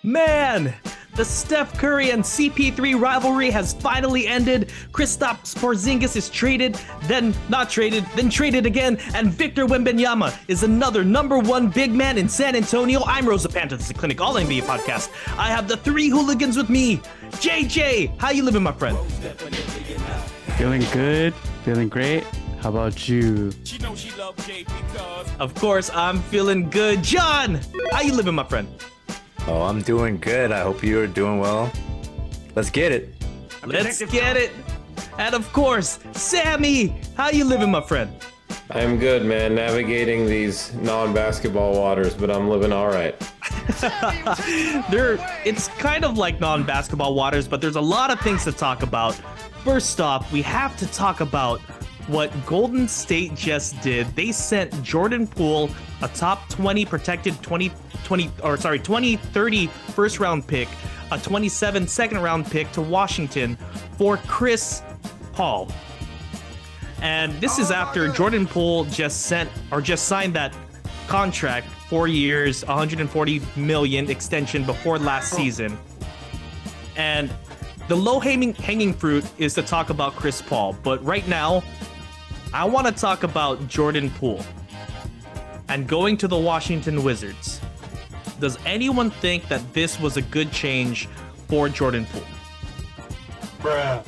Man, the Steph Curry and CP3 rivalry has finally ended. Kristaps Porzingis is traded, then not traded, then traded again, and Victor Wembanyama is another #1 big man in San Antonio. I'm Rosa Panta, this is the Clinic All NBA podcast. I have the three hooligans with me. JJ, how you living, my friend? Feeling good, feeling great. How about you? Of course, I'm feeling good. John, how you living, my friend? Oh, I'm doing good. I hope you're doing well. Let's get it. Let's get it. And of course, Sammy, how you living, my friend? I'm good, man. Navigating these non-basketball waters, but I'm living all right. It's kind of like non-basketball waters, but there's a lot of things to talk about. First off, we have to talk about what Golden State just did. They sent Jordan Poole, a top 20 protected 2030 first round pick, a 27 second round pick to Washington for Chris Paul. And this is after Jordan Poole just signed that contract, 4 years, 140 million extension before last season. And the low-hanging fruit is to talk about Chris Paul, but right now, I want to talk about Jordan Poole and going to the Washington Wizards. Does anyone think that this was a good change for Jordan Poole? Bruh.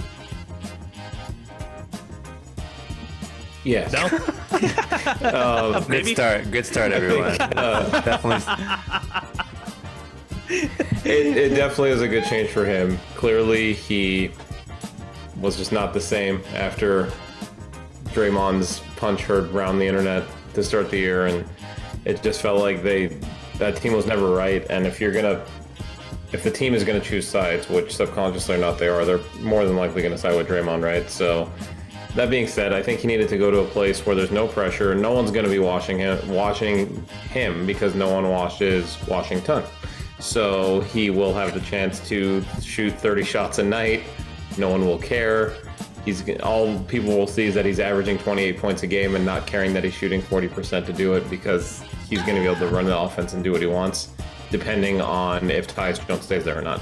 Yes. No? Good start, everyone. Definitely. It definitely is a good change for him. Clearly, he was just not the same after Draymond's punch heard around the internet to start the year, and it just felt like that team was never right. And if the team is gonna choose sides, which subconsciously or not they're more than likely gonna side with Draymond, right? So that being said, I think he needed to go to a place where there's no pressure. No one's gonna be watching him because no one watches Washington. So he will have the chance to shoot 30 shots a night. No one will care. All people will see is that he's averaging 28 points a game and not caring that he's shooting 40% to do it, because he's going to be able to run the offense and do what he wants, depending on if Tyus Jones stays there or not.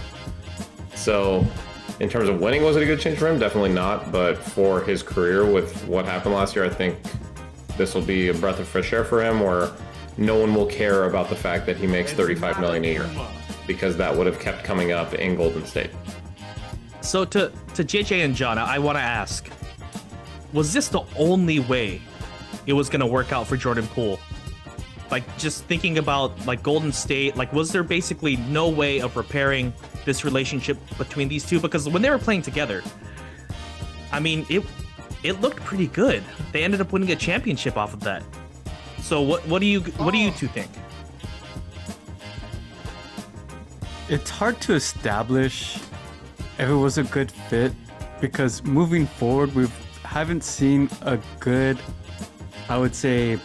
So in terms of winning, was it a good change for him? Definitely not. But for his career with what happened last year, I think this will be a breath of fresh air for him, where no one will care about the fact that he makes $35 million a year, because that would have kept coming up in Golden State. So to JJ and John, I want to ask, was this the only way it was going to work out for Jordan Poole? Like, just thinking about like Golden State, like, was there basically no way of repairing this relationship between these two? Because when they were playing together, I mean, it looked pretty good. They ended up winning a championship off of that. So what do you two think? It's hard to establish if it was a good fit, because moving forward, we haven't seen a good, I would say,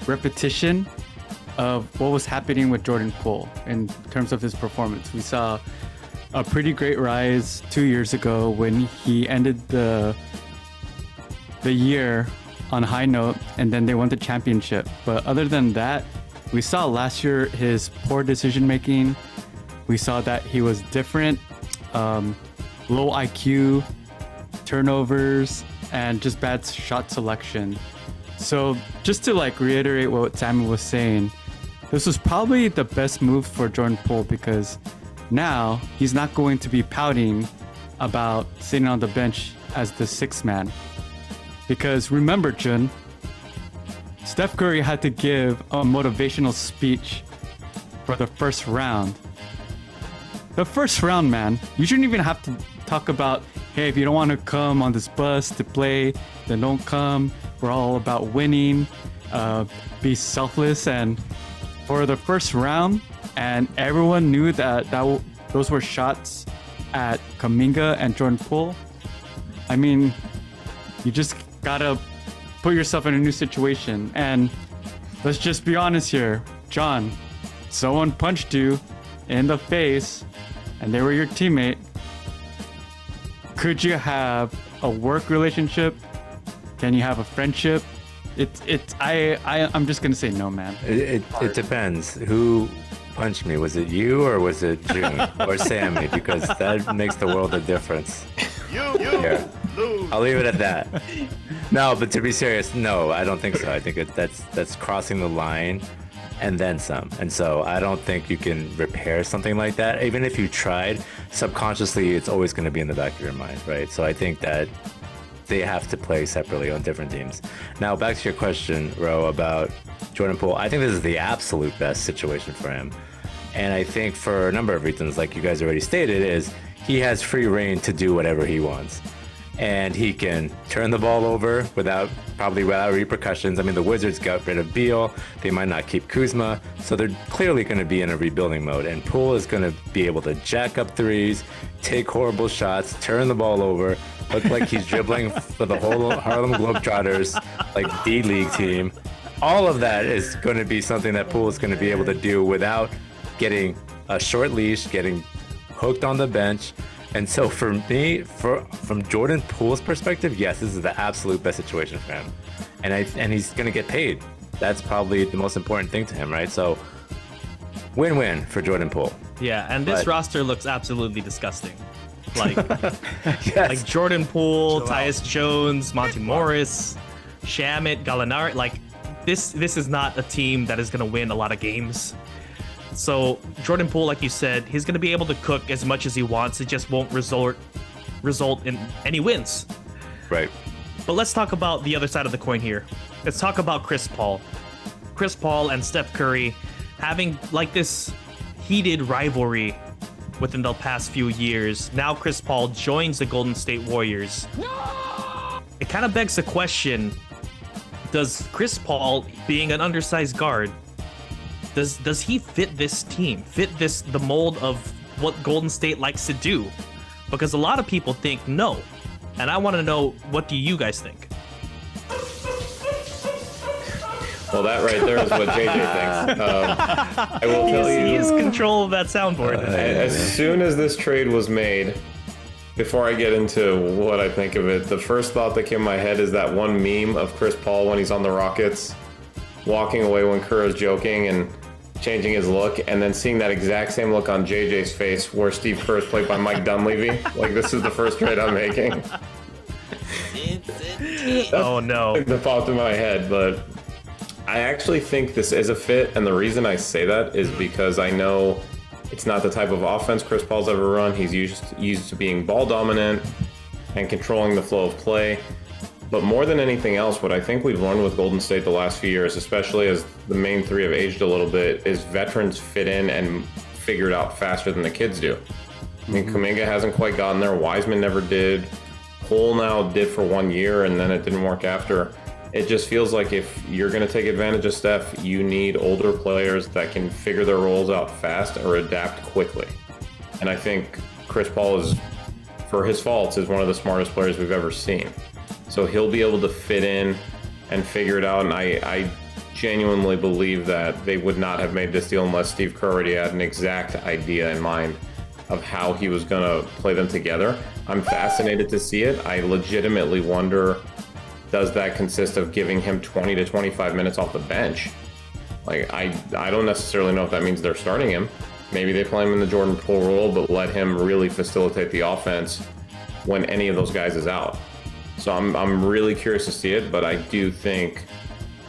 repetition of what was happening with Jordan Poole in terms of his performance. We saw a pretty great rise 2 years ago when he ended the year on a high note, and then they won the championship. But other than that, we saw last year his poor decision making. We saw that he was different, low IQ, turnovers, and just bad shot selection. So just to like reiterate what Sammy was saying, this was probably the best move for Jordan Poole, because now he's not going to be pouting about sitting on the bench as the sixth man. Because remember, Jun, Steph Curry had to give a motivational speech for the first round. The first round, man, you shouldn't even have to talk about, hey, if you don't want to come on this bus to play, then don't come. We're all about winning, be selfless. And for the first round, and everyone knew that those were shots at Kuminga and Jordan Poole. I mean, you just gotta put yourself in a new situation. And let's just be honest here, John, someone punched you in the face and they were your teammate. Could you have a work relationship? Can you have a friendship? I'm just gonna say no, man. It depends. Who punch me? Was it you or was it June or Sammy? Because that makes the world a difference. Here. I'll leave it at that. No, but to be serious, no, I don't think so. I think that's crossing the line and then some. And so I don't think you can repair something like that. Even if you tried, subconsciously, it's always going to be in the back of your mind, right? So I think that they have to play separately on different teams. Now, back to your question, Ro, about Jordan Poole. I think this is the absolute best situation for him. And I think for a number of reasons, like you guys already stated, is he has free reign to do whatever he wants. And he can turn the ball over without repercussions. I mean, the Wizards got rid of Beal. They might not keep Kuzma. So they're clearly going to be in a rebuilding mode. And Poole is going to be able to jack up threes, take horrible shots, turn the ball over, look like he's dribbling for the whole Harlem Globetrotters, like D-League team. All of that is going to be something that Poole is going to be able to do without getting a short leash, getting hooked on the bench. And so for me, from Jordan Poole's perspective, yes, this is the absolute best situation for him. And he's going to get paid. That's probably the most important thing to him, right? So win-win for Jordan Poole. Yeah, and this roster looks absolutely disgusting. Like, Yes. like Jordan Poole, Tyus Jones, Monty Morris, Shamit, Gallinari. Like, this is not a team that is going to win a lot of games. So Jordan Poole, like you said, he's going to be able to cook as much as he wants. It just won't result in any wins. Right. But let's talk about the other side of the coin here. Let's talk about Chris Paul. Chris Paul and Steph Curry having like this heated rivalry within the past few years. Now Chris Paul joins the Golden State Warriors. No! It kind of begs the question, does Chris Paul, being an undersized guard, does he fit this team, the mold of what Golden State likes to do? Because a lot of people think no. And I want to know, what do you guys think? Well, that right there is what JJ thinks. I will tell you. He has control of that soundboard. As soon as this trade was made, before I get into what I think of it, the first thought that came in my head is that one meme of Chris Paul when he's on the Rockets, walking away when Kerr is joking and changing his look, and then seeing that exact same look on JJ's face where Steve Kerr is played by Mike Dunleavy. Like, this is the first trade I'm making. Oh no. That popped in my head, but I actually think this is a fit, and the reason I say that is because I know it's not the type of offense Chris Paul's ever run. He's used to being ball dominant and controlling the flow of play. But more than anything else, what I think we've learned with Golden State the last few years, especially as the main three have aged a little bit, is veterans fit in and figure it out faster than the kids do. I mean, Kuminga hasn't quite gotten there. Wiseman never did. Poole now did for 1 year, and then it didn't work after. It just feels like if you're going to take advantage of Steph, you need older players that can figure their roles out fast or adapt quickly. And I think Chris Paul is, for his faults, is one of the smartest players we've ever seen. So he'll be able to fit in and figure it out. And I genuinely believe that they would not have made this deal unless Steve Kerr already had an exact idea in mind of how he was going to play them together. I'm fascinated to see it. I legitimately wonder, does that consist of giving him 20 to 25 minutes off the bench? Like, I don't necessarily know if that means they're starting him. Maybe they play him in the Jordan Poole role, but let him really facilitate the offense when any of those guys is out. So I'm really curious to see it, but I do think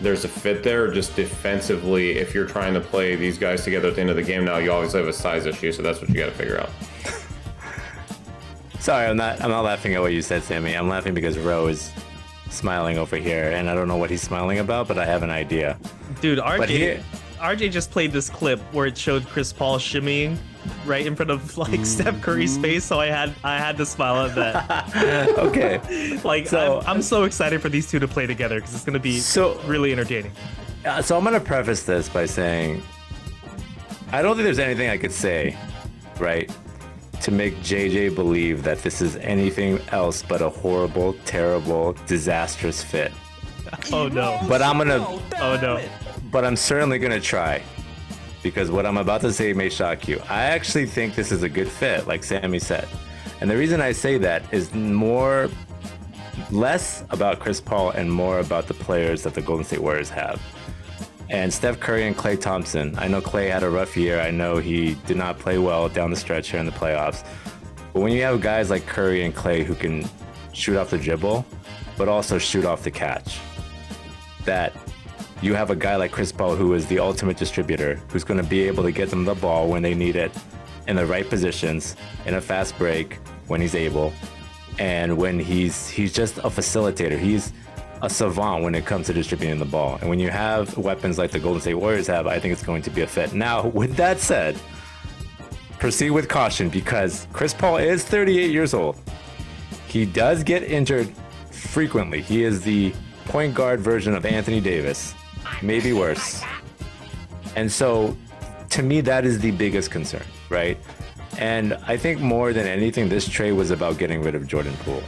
there's a fit there. Just defensively, if you're trying to play these guys together at the end of the game now, you always have a size issue, so that's what you got to figure out. Sorry, I'm not laughing at what you said, Sammy. I'm laughing because Ro is smiling over here, and I don't know what he's smiling about, but I have an idea. Dude, RJ just played this clip where it showed Chris Paul shimmying right in front of like Steph Curry's face, so I had to smile at that. Okay. Like, so, I'm so excited for these two to play together because it's going to be really entertaining. So I'm going to preface this by saying I don't think there's anything I could say, right, to make JJ believe that this is anything else but a horrible, terrible, disastrous fit. Oh no. But I'm gonna. Oh no. But I'm certainly gonna try, because what I'm about to say may shock you. I actually think this is a good fit, like Sammy said, and the reason I say that is less about Chris Paul and more about the players that the Golden State Warriors have. And Steph Curry and Klay Thompson. I know Klay had a rough year. I know he did not play well down the stretch here in the playoffs. But when you have guys like Curry and Klay who can shoot off the dribble, but also shoot off the catch, that you have a guy like Chris Paul who is the ultimate distributor, who's going to be able to get them the ball when they need it, in the right positions, in a fast break when he's able, and when he's just a facilitator. He's a savant when it comes to distributing the ball. And when you have weapons like the Golden State Warriors have, I think it's going to be a fit. Now, with that said, proceed with caution because Chris Paul is 38 years old. He does get injured frequently. He is the point guard version of Anthony Davis, maybe worse. And so, to me, that is the biggest concern, right? And I think more than anything, this trade was about getting rid of Jordan Poole.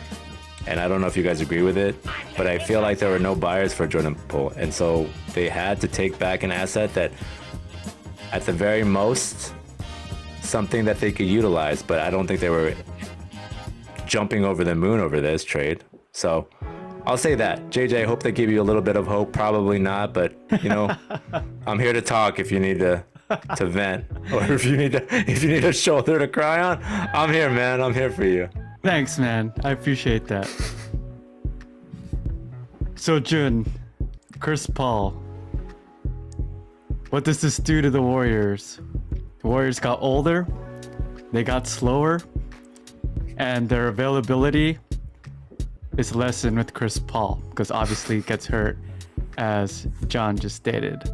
And I don't know if you guys agree with it, but I feel like there were no buyers for Jordan Poole. And so they had to take back an asset that, at the very most, something that they could utilize. But I don't think they were jumping over the moon over this trade. So I'll say that. JJ, I hope they give you a little bit of hope. Probably not, but, you know, I'm here to talk if you need to vent, or if you need a shoulder to cry on. I'm here, man. I'm here for you. Thanks, man. I appreciate that. So, Jun, Chris Paul. What does this do to the Warriors? The Warriors got older, they got slower, and their availability is lessened with Chris Paul, because obviously he gets hurt, as John just stated.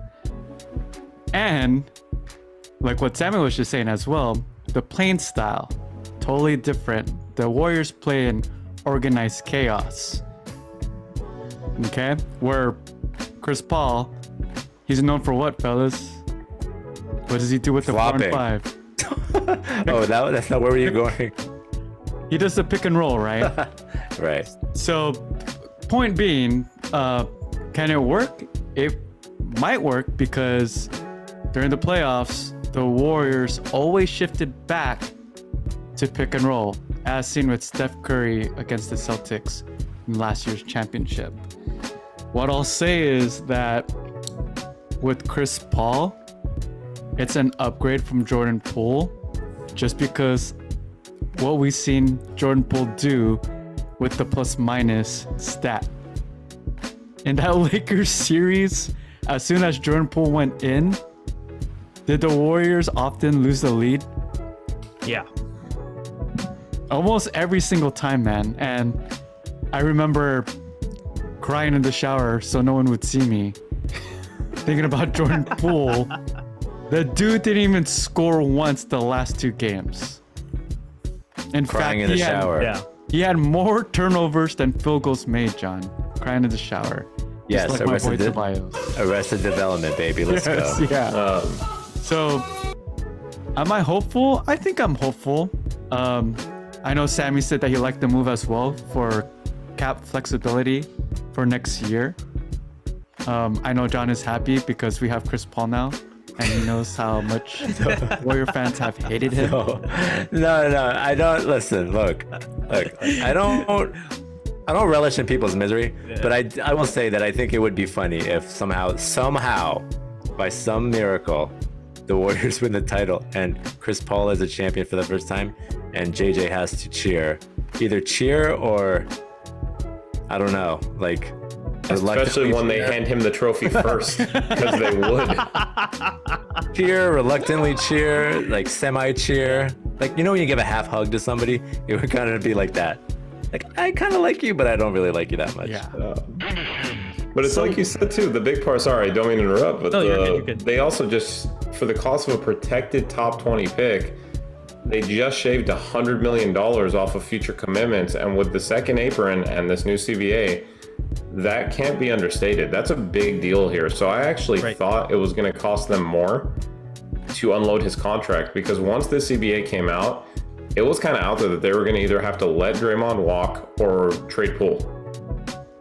And, like what Samuel was just saying as well, the playing style, totally different. The Warriors play in organized chaos. Okay? Where Chris Paul, he's known for what, fellas? What does he do with the 4 and 5? Oh, that's not where you going. He does the pick and roll, right? Right. So, point being, can it work? It might work because during the playoffs, the Warriors always shifted back to pick and roll, as seen with Steph Curry against the Celtics in last year's championship. What I'll say is that with Chris Paul, it's an upgrade from Jordan Poole, just because what we've seen Jordan Poole do with the plus minus stat. In that Lakers series, as soon as Jordan Poole went in, did the Warriors often lose the lead? Yeah. Almost every single time, man. And I remember crying in the shower so no one would see me, thinking about Jordan Poole. The dude didn't even score once the last 2 games. In Crying fact, in the shower. Yeah. he had more turnovers than field goals made, John. Crying in the shower. Yes, Just like my boy Tobias. Arrested Development, baby. Let's Yes, go. yeah. So, am I hopeful? I think I'm hopeful. I know Sammy said that he liked the move as well for cap flexibility for next year. I know John is happy because we have Chris Paul now, and he knows how much Warrior fans have hated him. No, I don't. Listen, look. I don't relish in people's misery, but I will say that I think it would be funny if somehow, by some miracle, the Warriors win the title and Chris Paul is a champion for the first time, and JJ has to either cheer or I don't know, like. Especially when they hand him the trophy first, because they would. Cheer, reluctantly cheer, like semi-cheer. Like, you know when you give a half hug to somebody? It would kind of be like that. Like, I kind of like you, but I don't really like you that much. Yeah. But it's like you said too, the big part, sorry, I don't mean to interrupt, but you're good. they also just, for the cost of a protected top 20 pick, they just shaved $100 million off of future commitments. And with the second apron and this new CBA, that can't be understated. That's a big deal here. So I actually thought it was going to cost them more to unload his contract, because once this CBA came out, it was kind of out there that they were going to either have to let Draymond walk or trade Poole.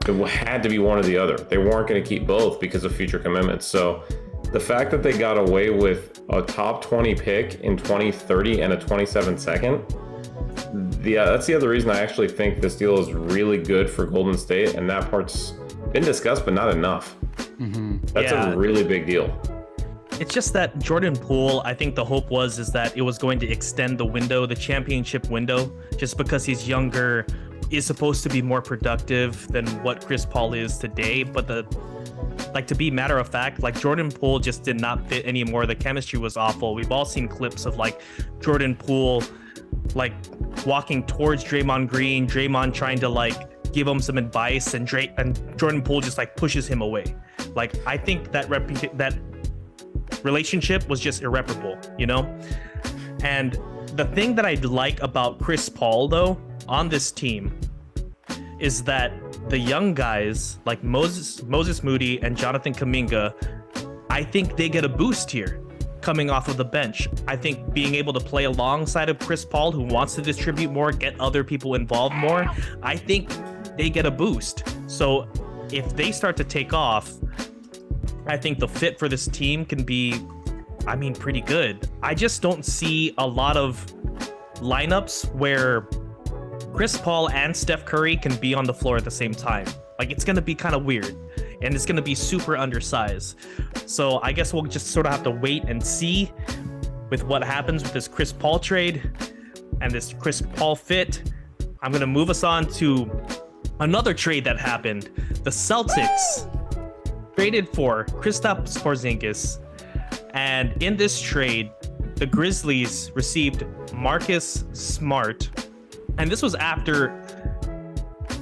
It had to be one or the other. They weren't going to keep both because of future commitments. So the fact that they got away with a top 20 pick in 2030 and a 27 second, that's the other reason I actually think this deal is really good for Golden State, and that part's been discussed, but not enough. That's a really big deal. It's just that Jordan Poole, I think the hope is that it was going to extend the window, the championship window, just because he's younger, is supposed to be more productive than what Chris Paul is today. But to be matter of fact, like Jordan Poole just did not fit anymore. The chemistry was awful. We've all seen clips of like Jordan Poole like walking towards Draymond Green, Draymond trying to like give him some advice, and Jordan Poole just like pushes him away. Like I think that relationship was just irreparable, you know? And the thing that I like about Chris Paul though on this team is that the young guys like Moses Moody and Jonathan Kuminga, I think they get a boost here coming off of the bench. I think being able to play alongside of Chris Paul, who wants to distribute more, get other people involved more, I think they get a boost. So if they start to take off, I think the fit for this team can be, I mean, pretty good. I just don't see a lot of lineups where Chris Paul and Steph Curry can be on the floor at the same time. Like, it's going to be kind of weird, and it's going to be super undersized. So I guess we'll just sort of have to wait and see with what happens with this Chris Paul trade and this Chris Paul fit. I'm going to move us on to another trade that happened. The Celtics traded for Kristaps Porzingis, and in this trade, the Grizzlies received Marcus Smart, and this was after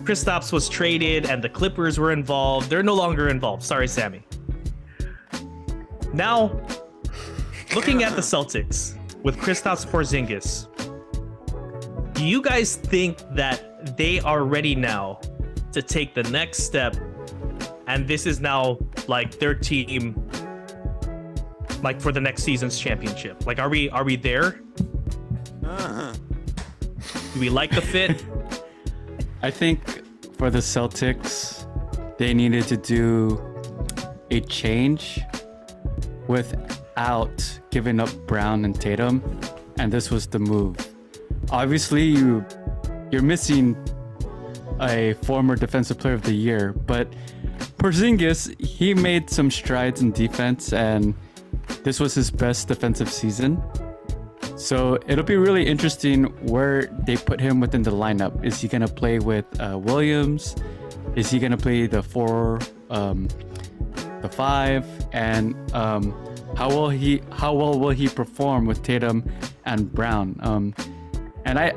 Kristaps was traded and the Clippers were involved. They're no longer involved. Sorry, Sammy. Now, looking at the Celtics with Kristaps Porzingis, do you guys think that they are ready now to take the next step? And this is now like their team, like for the next season's championship. Like, are we there? Do we like the fit? I think for the Celtics, they needed to do a change without giving up Brown and Tatum, and this was the move. Obviously, you're missing a former Defensive Player of the Year, but Porzingis, he made some strides in defense, and this was his best defensive season. So it'll be really interesting where they put him within the lineup. Is he gonna play with Williams? Is he gonna play the 4, the 5? And how well will he perform with Tatum and Brown? And I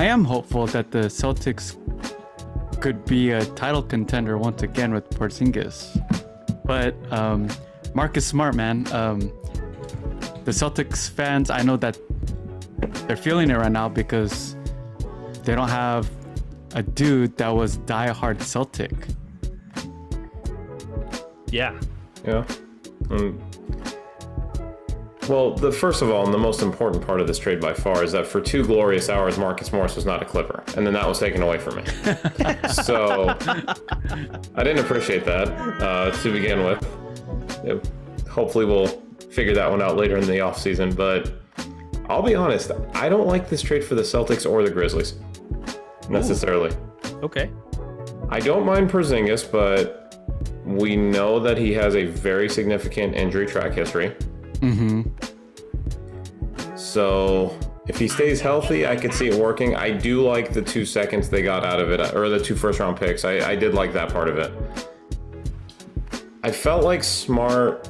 am hopeful that the Celtics could be a title contender once again with Porzingis. But Marcus Smart, man, the Celtics fans, I know that they're feeling it right now because they don't have a dude that was diehard Celtic. Yeah. Yeah. Well, first of all, and the most important part of this trade by far is that for 2 glorious hours, Marcus Morris was not a Clipper, and then that was taken away from me. So I didn't appreciate that to begin with. Hopefully we'll figure that one out later in the offseason, but I'll be honest, I don't like this trade for the Celtics or the Grizzlies necessarily. Ooh. Okay. I don't mind Porzingis, but we know that he has a very significant injury track history. So if he stays healthy, I could see it working. I do like the 2 seconds they got out of it, or the 2 first-round picks. I did like that part of it. I felt like Smart.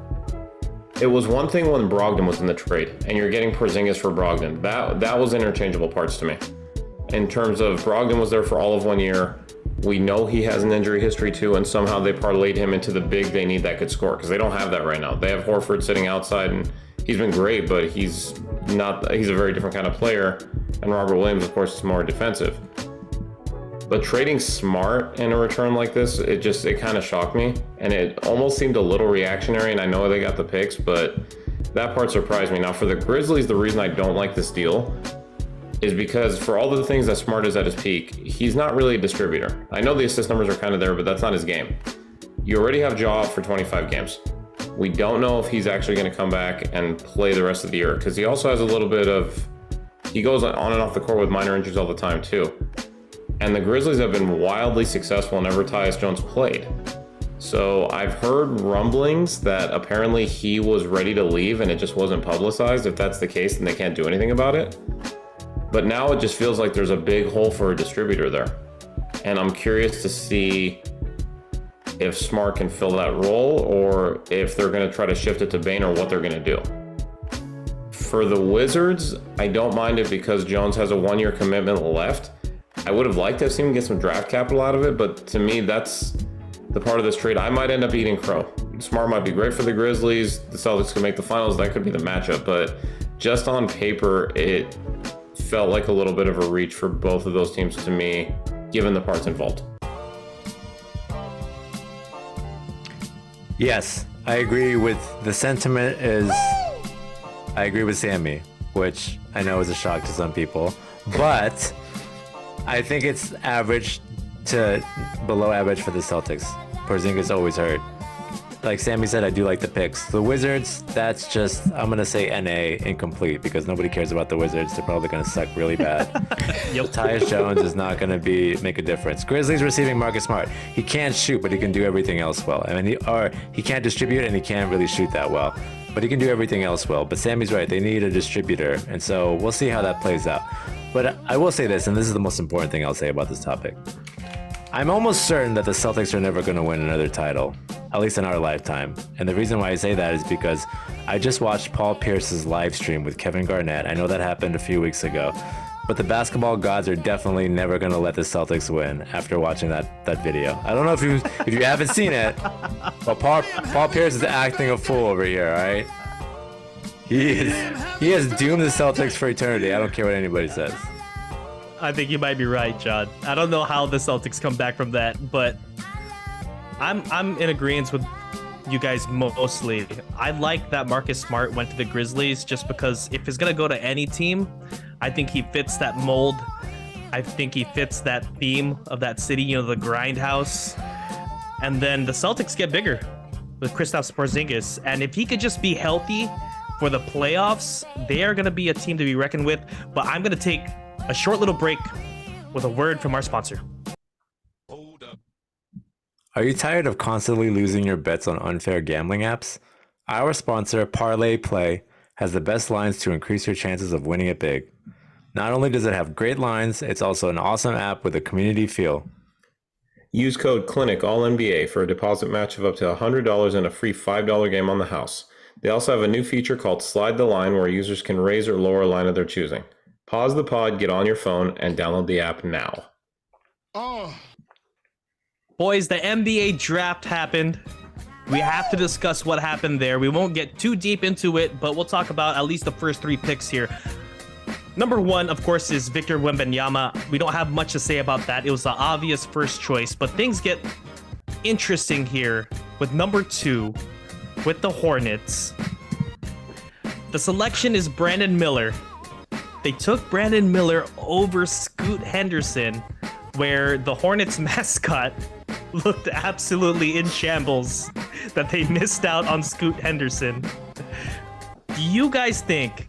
It was one thing when Brogdon was in the trade, and you're getting Porzingis for Brogdon. That was interchangeable parts to me. In terms of Brogdon was there for all of 1 year. We know he has an injury history too, and somehow they parlayed him into the big they need that could score, because they don't have that right now. They have Horford sitting outside, and he's been great, but he's a very different kind of player. And Robert Williams, of course, is more defensive. But trading Smart in a return like this, it kind of shocked me, and it almost seemed a little reactionary. And I know they got the picks, but that part surprised me. Now for the Grizzlies, the reason I don't like this deal is because for all the things that Smart is at his peak, he's not really a distributor. I know the assist numbers are kind of there, but that's not his game. You already have Ja for 25 games. We don't know if he's actually going to come back and play the rest of the year, because he also has a little bit of, he goes on and off the court with minor injuries all the time too. And the Grizzlies have been wildly successful whenever Tyus Jones played. So I've heard rumblings that apparently he was ready to leave and it just wasn't publicized. If that's the case, then they can't do anything about it. But now it just feels like there's a big hole for a distributor there. And I'm curious to see if Smart can fill that role or if they're going to try to shift it to Bane or what they're going to do. For the Wizards, I don't mind it because Jones has a 1-year commitment left. I would have liked to have seen him get some draft capital out of it, but to me, that's the part of this trade I might end up eating crow. Smart might be great for the Grizzlies. The Celtics could make the finals. That could be the matchup. But just on paper, it felt like a little bit of a reach for both of those teams to me, given the parts involved. Yes, I agree with the sentiment I agree with Sammy, which I know is a shock to some people, but I think it's average to below average for the Celtics. Porzingis always hurt. Like Sammy said, I do like the picks. The Wizards, that's just, I'm going to say NA, incomplete, because nobody cares about the Wizards. They're probably going to suck really bad. Tyus Jones is not going to make a difference. Grizzlies receiving Marcus Smart. He can't shoot, but he can do everything else well. I mean, he can't distribute, and he can't really shoot that well. But he can do everything else well. But Sammy's right. They need a distributor. And so we'll see how that plays out. But I will say this, and this is the most important thing I'll say about this topic. I'm almost certain that the Celtics are never going to win another title, at least in our lifetime. And the reason why I say that is because I just watched Paul Pierce's live stream with Kevin Garnett. I know that happened a few weeks ago. But the basketball gods are definitely never going to let the Celtics win after watching that video. I don't know if you haven't seen it, but Paul Pierce is acting a fool over here, all right? He has doomed the Celtics for eternity. I don't care what anybody says. I think you might be right, John. I don't know how the Celtics come back from that, but I'm in agreement with you guys mostly. I like that Marcus Smart went to the Grizzlies just because if he's going to go to any team, I think he fits that mold. I think he fits that theme of that city, the grindhouse. And then the Celtics get bigger with Kristaps Porzingis. And if he could just be healthy for the playoffs, they are going to be a team to be reckoned with. But I'm going to take a short little break with a word from our sponsor. Are you tired of constantly losing your bets on unfair gambling apps? Our sponsor, Parlay Play, has the best lines to increase your chances of winning it big. Not only does it have great lines, it's also an awesome app with a community feel. Use code CLINIC, for a deposit match of up to $100 and a free $5 game on the house. They also have a new feature called Slide the Line where users can raise or lower a line of their choosing. Pause the pod, get on your phone, and download the app now. Boys, the NBA draft happened. We have to discuss what happened there. We won't get too deep into it, but we'll talk about at least the first 3 picks here. Number 1, of course, is Victor Wembanyama. We don't have much to say about that. It was the obvious first choice, but things get interesting here with number 2, with the Hornets. The selection is Brandon Miller. They took Brandon Miller over Scoot Henderson, where the Hornets mascot looked absolutely in shambles that they missed out on Scoot Henderson. Do you guys think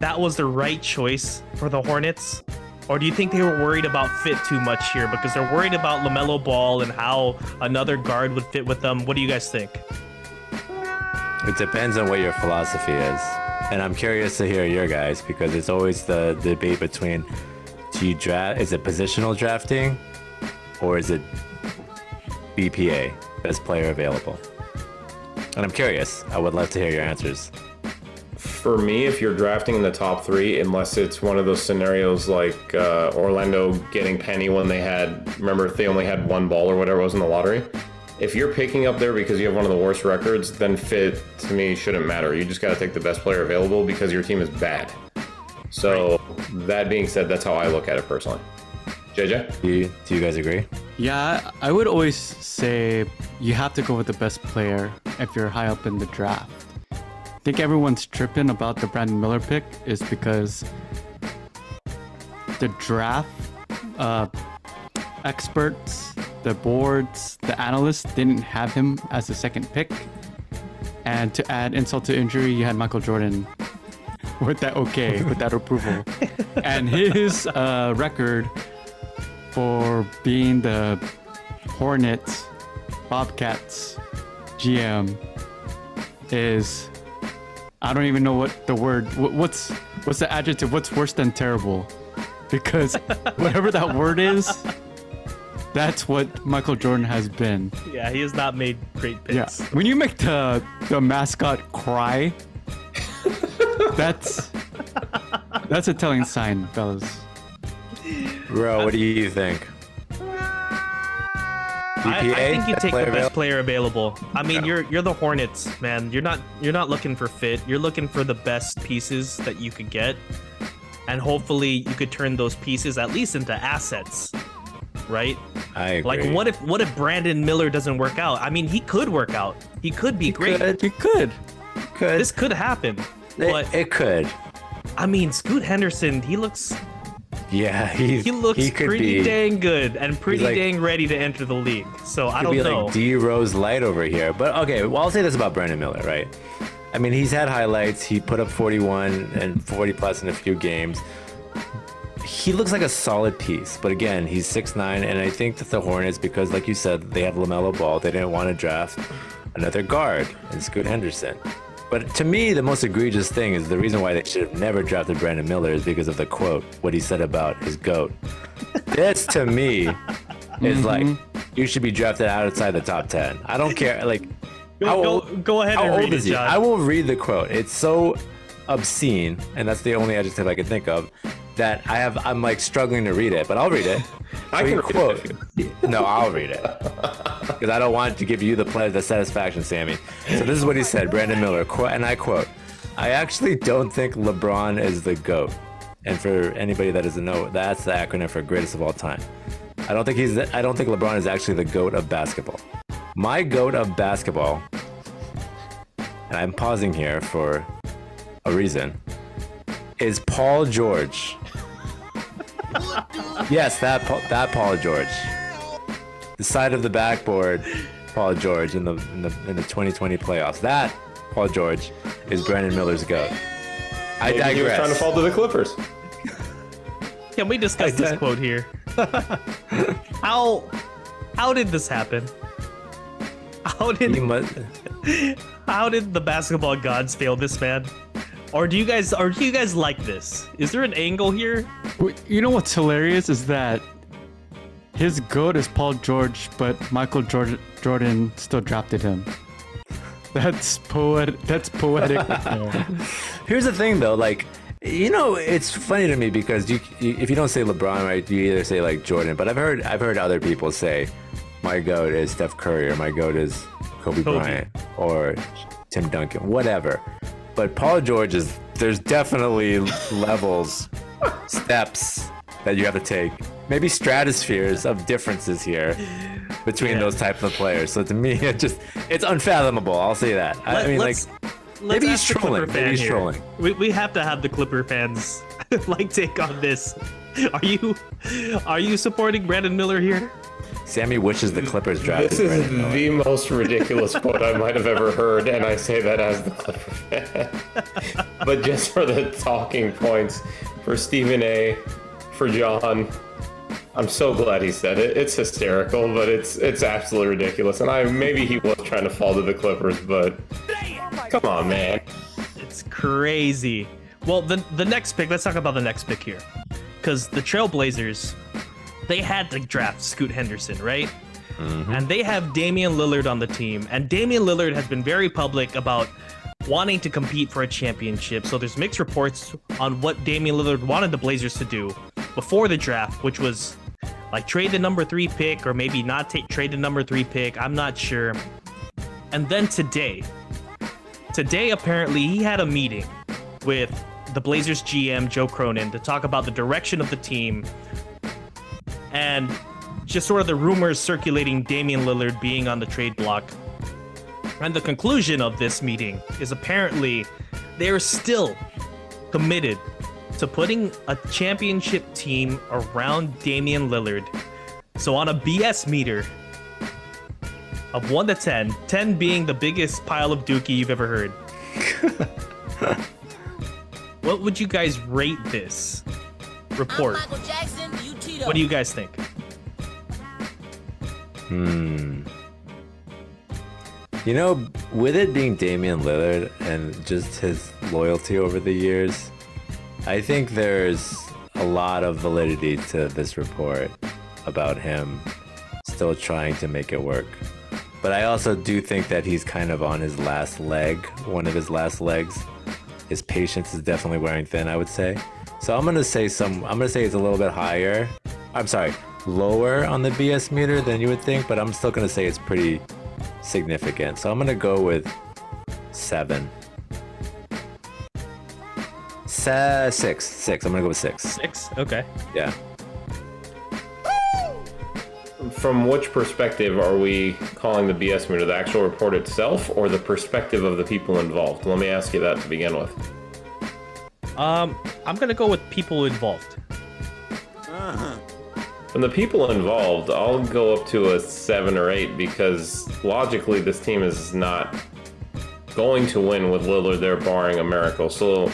that was the right choice for the Hornets? Or do you think they were worried about fit too much here because they're worried about LaMelo Ball and how another guard would fit with them? What do you guys think? It depends on what your philosophy is. And I'm curious to hear your guys because it's always the debate between is it positional drafting or is it BPA, best player available? And I'm curious. I would love to hear your answers. For me, if you're drafting in the top 3, unless it's one of those scenarios like Orlando getting Penny when remember if they only had 1 ball or whatever it was in the lottery. If you're picking up there because you have one of the worst records, then fit to me shouldn't matter. You just got to take the best player available because your team is bad. So that being said, that's how I look at it personally. JJ? Do you guys agree? Yeah, I would always say you have to go with the best player if you're high up in the draft. I think everyone's tripping about the Brandon Miller pick is because the draft experts, the boards, the analysts didn't have him as the second pick. And to add insult to injury, you had Michael Jordan with that approval. And his record for being the Hornets, Bobcats GM is, I don't even know what the word, what's the adjective, what's worse than terrible? Because whatever that word is, that's what Michael Jordan has been. Yeah, he has not made great picks. Yeah. When you make the mascot cry, that's a telling sign, fellas. Bro, what do you think? I think you take the best player available. I mean, you're the Hornets, man. You're not looking for fit. You're looking for the best pieces that you could get, and hopefully you could turn those pieces at least into assets, right? I agree. Like, what if Brandon Miller doesn't work out? I mean, he could work out. He could be great. He could. This could happen. But It could. I mean, Scoot Henderson, he looks He looks could pretty be, dang good and pretty like- dang ready to enter the league. So I could don't be know. like D Rose light over here. But okay, well, I'll say this about Brandon Miller, right? I mean, he's had highlights. He put up 41 and 40 plus in a few games. He looks like a solid piece, but again, he's 6'9", and I think that the Hornets, because like you said, they have LaMelo Ball, they didn't want to draft another guard in Scoot Henderson. But to me, the most egregious thing is the reason why they should have never drafted Brandon Miller is because of the quote, what he said about his GOAT. This, to me, is like, you should be drafted outside the top 10. I don't care, like, Go ahead how and read old it, is he? John. I will read the quote. It's so obscene, and that's the only adjective I can think of, that I'm like struggling to read it, but I'll read it. I can quote. read it. No, I'll read it. Because I don't want to give you the pleasure, the satisfaction, Sammy. So this is what he said, Brandon Miller, and I quote, "I actually don't think LeBron is the GOAT." And for anybody that doesn't know, that's the acronym for greatest of all time. I don't think LeBron is actually the GOAT of basketball. My GOAT of basketball, and I'm pausing here for a reason, is Paul George. Yes, that Paul George. The side of the backboard, Paul George in the 2020 playoffs. That Paul George is Brandon Miller's GOAT. I Maybe he was trying to digress. fall to the Clippers. Can we discuss this quote here? How did this happen? How did the basketball gods fail this man? Or do you guys like this? Is there an angle here? You know what's hilarious is that his GOAT is Paul George, but Michael Jordan still drafted him. That's poetic. Here's the thing, though. Like, you know, it's funny to me because if you don't say LeBron, right, you either say like Jordan. But I've heard other people say, my GOAT is Steph Curry, or my GOAT is Kobe Bryant, or Tim Duncan, whatever. But Paul George there's definitely levels, steps that you have to take. Maybe stratospheres of differences here between those types of players. So to me, it's unfathomable. I'll say that. Let's maybe he's ask the trolling. Clipper fan Maybe he's here. trolling. We have to have the Clipper fans like take on this. Are you supporting Brandon Miller here? Sammy wishes the Clippers drafted This is Brandon Miller. the most ridiculous quote I might have ever heard, and I say that as the Clipper fan. But just for the talking points, for Stephen A., for John, I'm so glad he said it. It's hysterical, but it's absolutely ridiculous. And maybe he was trying to fall to the Clippers, but come on, man. It's crazy. Well, the next pick, let's talk about the next pick here. Because the Trailblazers, they had to draft Scoot Henderson, right? Mm-hmm. And they have Damian Lillard on the team. And Damian Lillard has been very public about wanting to compete for a championship. So there's mixed reports on what Damian Lillard wanted the Blazers to do before the draft, which was like trade the number 3 pick or maybe not trade the number 3 pick. I'm not sure. And then today apparently he had a meeting with the Blazers GM Joe Cronin to talk about the direction of the team and just sort of the rumors circulating Damian Lillard being on the trade block. And the conclusion of this meeting is apparently they're still committed to putting a championship team around Damian Lillard. So on a BS meter of 1 to 10, 10 being the biggest pile of dookie you've ever heard, what would you guys rate this report? What do you guys think? You know, with it being Damian Lillard and just his loyalty over the years, I think there's a lot of validity to this report about him still trying to make it work. But I also do think that he's kind of on his last leg, one of his last legs. His patience is definitely wearing thin, I would say. So I'm gonna say it's a little bit higher. I'm sorry, lower on the BS meter than you would think, but I'm still gonna say it's pretty significant. So I'm gonna go with 7. 6. I'm gonna go with 6. 6. Okay. Yeah. From which perspective are we calling the BS meter? The actual report itself, or the perspective of the people involved? Let me ask you that to begin with. I'm gonna go with people involved. From the people involved, I'll go up to a 7 or 8 because logically this team is not going to win with Lillard there, barring a miracle. So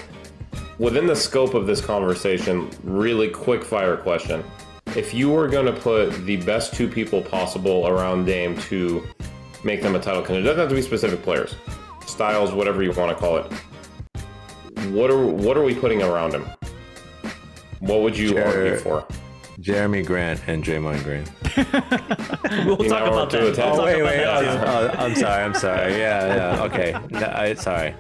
within the scope of this conversation, really quick fire question. If you were going to put the best 2 people possible around Dame to make them a title contender, it doesn't have to be specific players, styles, whatever you want to call it. What are we putting around him? What would you argue for? Jeremy Grant and Draymond Green. We'll talk about that. Oh, wait. I'm sorry. Yeah. Okay. Sorry.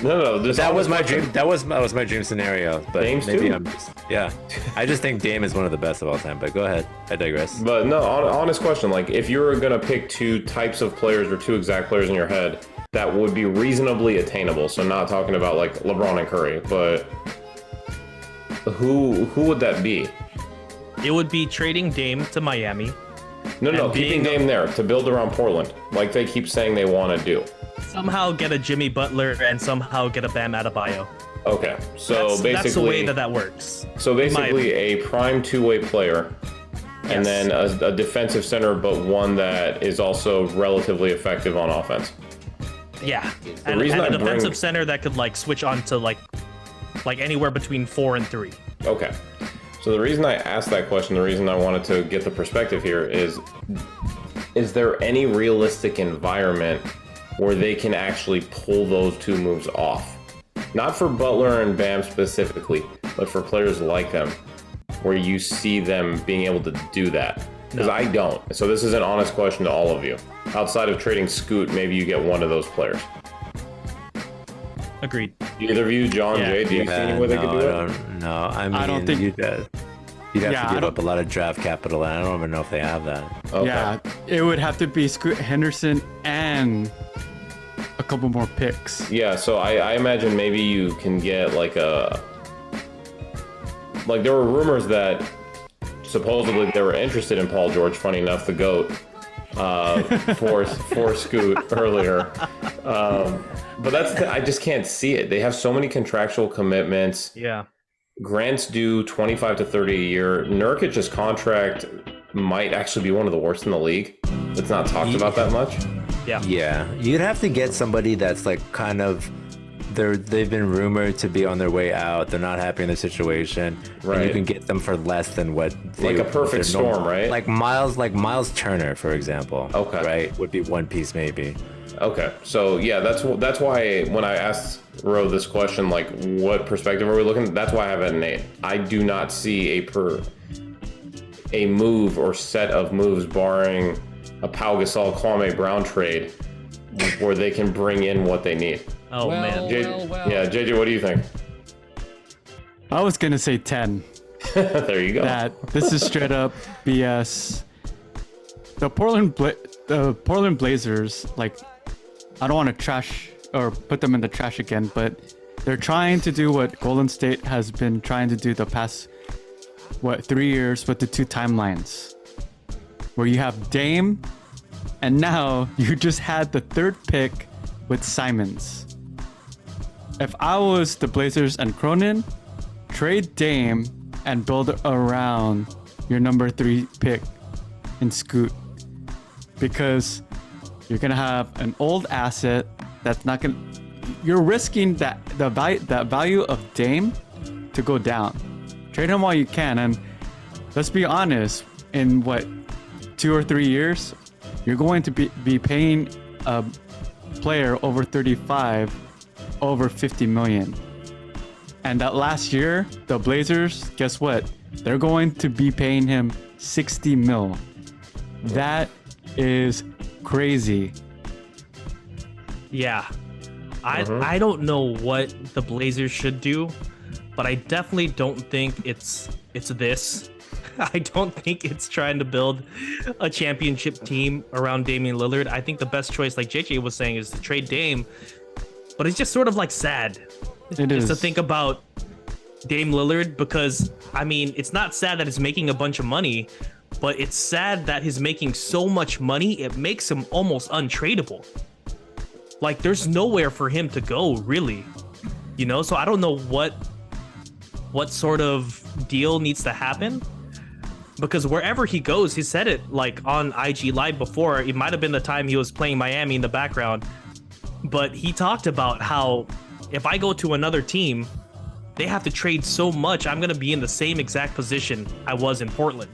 No. That was my dream. That was my dream scenario. But Dame's maybe too? I'm just, yeah. I just think Dame is one of the best of all time. But go ahead. I digress. But no, honest question. Like, if you were gonna pick 2 types of players or 2 exact players in your head that would be reasonably attainable, so not talking about like LeBron and Curry, but who would that be? It would be trading Dame to Miami. No, keeping Dame there to build around Portland, like they keep saying they want to do. Somehow get a Jimmy Butler and somehow get a Bam Adebayo. Okay, so basically that's the way that works. So basically, a prime 2-way player, and then a defensive center, but one that is also relatively effective on offense. Yeah, and a defensive center that could like switch on to like anywhere between 4 and 3. Okay. So the reason I asked that question, the reason I wanted to get the perspective here is there any realistic environment where they can actually pull those 2 moves off? Not for Butler and Bam specifically, but for players like them, where you see them being able to do that. Because I don't. So this is an honest question to all of you. Outside of trading Scoot, maybe you get one of those players. Agreed. Either of you, John, Jay, do you see any way they could do it? No, I mean, I don't think you'd have to give up a lot of draft capital, and I don't even know if they have that. Okay. Yeah, it would have to be Scoot Henderson and a couple more picks. Yeah, so I imagine maybe you can get like there were rumors that supposedly they were interested in Paul George, funny enough, the GOAT, for Scoot earlier. But I just can't see it. They have so many contractual commitments. Yeah. Grant's due 25 to 30 a year. Nurkic's contract might actually be one of the worst in the league. It's not talked about that much. Yeah, you'd have to get somebody that's like kind of they've been rumored to be on their way out. They're not happy in the situation. Right. And you can get them for less than what they, Like a perfect storm, right? Like Miles Turner, for example. Okay. Right? Would be one piece maybe. Okay, so yeah, that's why when I asked Ro this question, like what perspective are we looking at? That's why I have it at an 8. I do not see a move or set of moves barring a Pau Gasol Kwame Brown trade where they can bring in what they need. Oh man. Yeah, JJ, what do you think? I was gonna say 10. There you go. That this is straight up BS. The Portland Blazers, like, I don't want to trash or put them in the trash again, but they're trying to do what Golden State has been trying to do the past 3 years with the 2 timelines, where you have Dame, and now you just had the 3rd pick with Simons. If I was the Blazers and Cronin, trade Dame and build around your number 3 pick in Scoot, because you're gonna have an old asset that's not gonna. You're risking that value of Dame to go down. Trade him while you can, and let's be honest. In 2 or 3 years, you're going to be paying a player over 35 over 50 million. And that last year, the Blazers, guess what? They're going to be paying him 60 mil. That is crazy. Yeah. I don't know what the Blazers should do, but I definitely don't think it's this. I don't think it's trying to build a championship team around Damian Lillard. I think the best choice, like JJ was saying, is to trade Dame. But it's just sort of like sad. It is to think about Dame Lillard, because I mean, it's not sad that he's making a bunch of money, but it's sad that he's making so much money it makes him almost untradeable. Like, there's nowhere for him to go, really, you know. So I don't know what sort of deal needs to happen, because wherever he goes, he said it like on IG Live before. It might have been the time he was playing Miami in the background, but he talked about how if I go to another team, they have to trade so much, I'm going to be in the same exact position I was in Portland.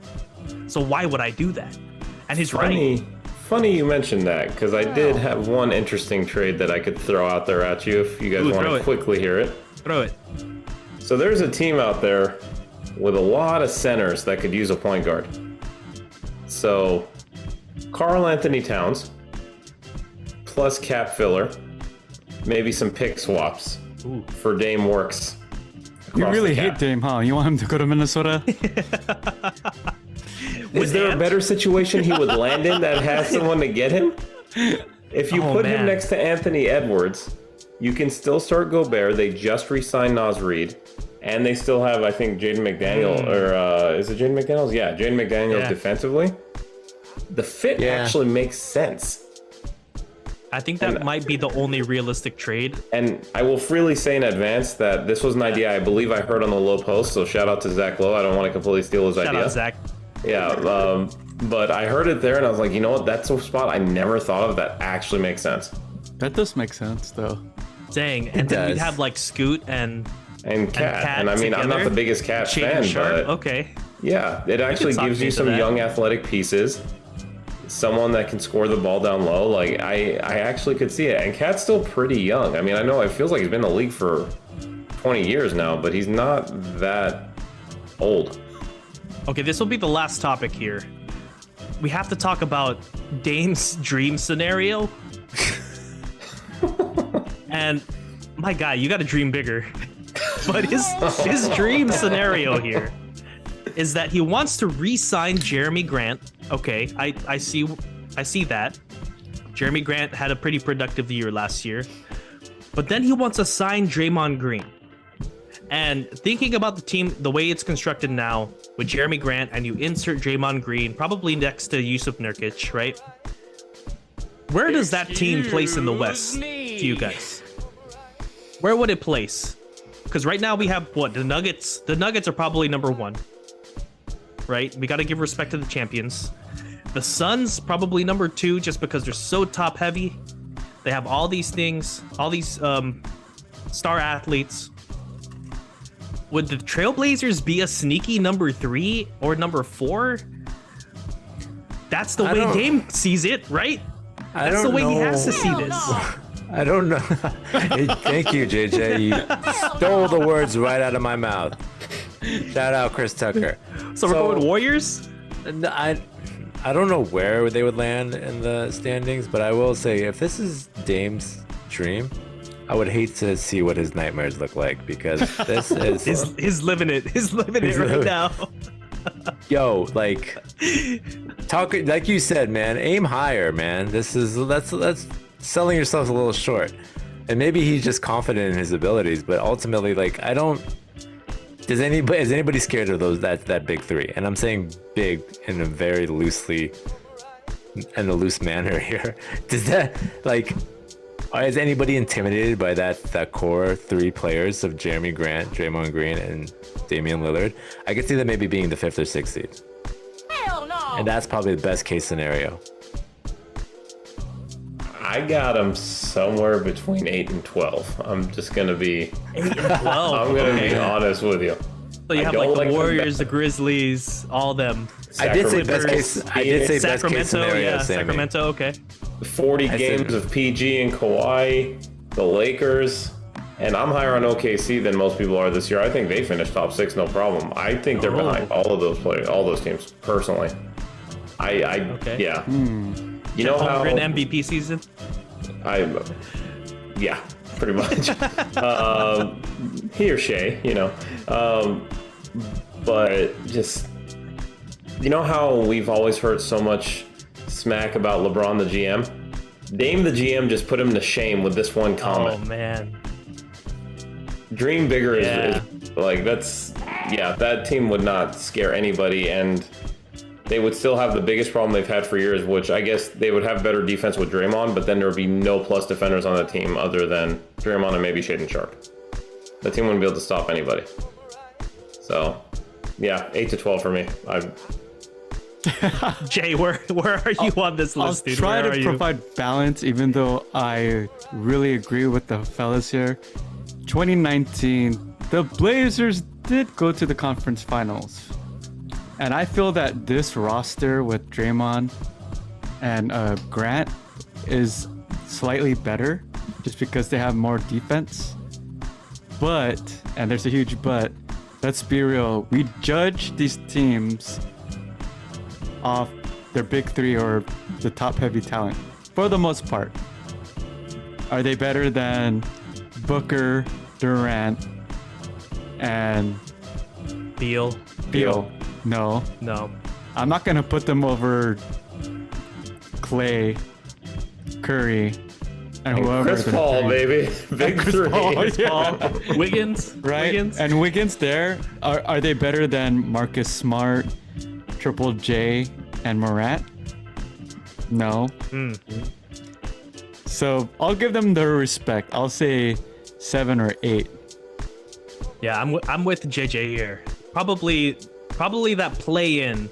So why would I do that? And he's right. Funny you mentioned that, because I did have one interesting trade that I could throw out there at you if you guys want to quickly hear it. Throw it. So there's a team out there with a lot of centers that could use a point guard. So Karl Anthony Towns, plus cap filler, maybe some pick swaps for Dame works. You really hate Dame, huh? You want him to go to Minnesota? Is there a better situation he would land in that has someone to get him? If you put him next to Anthony Edwards, you can still start Gobert. They just re-signed Naz Reid. And they still have, I think, Jaden McDaniel, or is it Jaden McDaniels? Yeah, Jaden McDaniels defensively. The fit actually makes sense. I think that might be the only realistic trade. And I will freely say in advance that this was an idea I believe I heard on the Low Post, so shout out to Zach Lowe. I don't want to completely steal his idea. Shout out, Zach. Yeah, but I heard it there and I was like, you know what? That's a spot I never thought of that actually makes sense. That does make sense, though. Dang, and then you'd have like Scoot and Cat. And I mean, I'm not the biggest Cat fan, but okay. Yeah, it actually gives you some young athletic pieces. Someone that can score the ball down low. Like, I actually could see it. And Cat's still pretty young. I mean, I know it feels like he's been in the league for 20 years now, but he's not that old. Okay, this will be the last topic here. We have to talk about Dame's dream scenario. And my guy, you got to dream bigger. But his dream scenario here is that he wants to re-sign Jeremy Grant. Okay, I see that. Jeremy Grant had a pretty productive year last year. But then he wants to sign Draymond Green. And thinking about the team, the way it's constructed now, with Jeremy Grant, and you insert Draymond Green, probably next to Yusuf Nurkic, right? Where does that team place in the West to you guys? Where would it place? Because right now we have, what, the Nuggets? The Nuggets are probably number one, right? We got to give respect to the champions. The Suns, probably number two, just because they're so top heavy. They have all these things, all these star athletes. Would the Trailblazers be a sneaky number 3 or number 4? That's the way Dame sees it, right? That's the way he has to see this. I don't know. Thank you, JJ. You stole the words right out of my mouth. Shout out Chris Tucker. So we're going Warriors? I don't know where they would land in the standings, but I will say if this is Dame's dream, I would hate to see what his nightmares look like, because this is he's living it. He's living it right now. Yo, like, talk like you said, man. Aim higher, man. That's selling yourself a little short. And maybe he's just confident in his abilities, but ultimately, like, I don't. Is anybody scared of that big three? And I'm saying big in a very loose manner here. Does that, like, is anybody intimidated by that core three players of Jeremy Grant, Draymond Green, and Damian Lillard? I could see them maybe being the 5th or 6th seed. Hell no! And that's probably the best case scenario. I got them somewhere between 8 and 12. I'm just gonna be 8 and 12. I'm gonna be honest with you. So you I have don't like the like the Warriors, the Grizzlies, all them. I did say best Clippers, case. I did say best case Sacramento, scenario. yeah, Sammy. Sacramento. Okay. 40 I games said- of PG and Kawhi, the Lakers, and I'm higher on OKC than most people are this year. I think they finished top 6, no problem. I think they're behind all of those players, all those teams. Personally, Okay. yeah. You know how Holmgren MVP season. yeah, pretty much. He or she, you know. But just, you know how we've always heard so much smack about LeBron the GM? Dame the GM just put him to shame with this one Oh comment. man. Dream bigger Yeah. is like, that's, yeah, that team would not scare anybody, and they would still have the biggest problem they've had for years, which I guess they would have better defense with Draymond, but then there would be no plus defenders on the team other than Draymond and maybe Shaedon Sharp. The team wouldn't be able to stop anybody. So, yeah, 8-12 for me. Jay, where are you on this I'll list, dude? try Where to are you? provide balance, even though I really agree with the fellas here. 2019, the Blazers did go to the conference finals. And I feel that this roster with Draymond and Grant is slightly better just because they have more defense. But, and there's a huge but, let's be real, we judge these teams off their big three or the top heavy talent for the most part. Are they better than Booker, Durant, and Beal. Beal? No. No. I'm not gonna put them over Clay, Curry, and whoever. Chris the Paul, three. baby. Big three. Paul, Wiggins. Right? Wiggins. And Wiggins there, are they better than Marcus Smart, Triple J, and Morant? No. So I'll give them their respect. I'll say 7 or 8. Yeah, I'm with JJ here. Probably that play-in.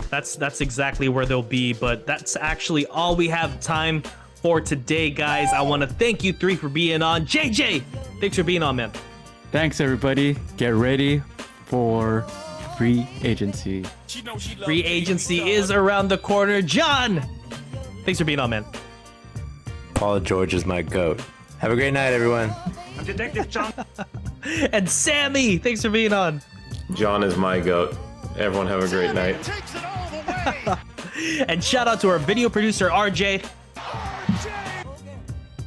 That's exactly where they'll be, but that's actually all we have time for today, guys. I want to thank you three for being on. JJ, thanks for being on, man. Thanks, everybody. Get ready for free agency. Free agency is around the corner. John, thanks for being on, man. Paul George is my goat. Have a great night, everyone. I'm Detective John. And Sammy, thanks for being on. John is my goat. Everyone have a great night. And shout out to our video producer, RJ.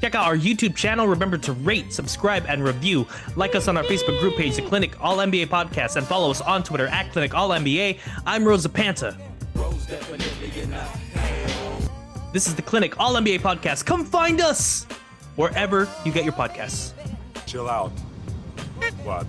Check out our YouTube channel. Remember to rate, subscribe, and review. Like us on our Facebook group page, The Clinic All NBA Podcast, and follow us on Twitter at Clinic All NBA. I'm Rosa Panta. This is The Clinic All NBA Podcast. Come find us wherever you get your podcasts. Chill out. What?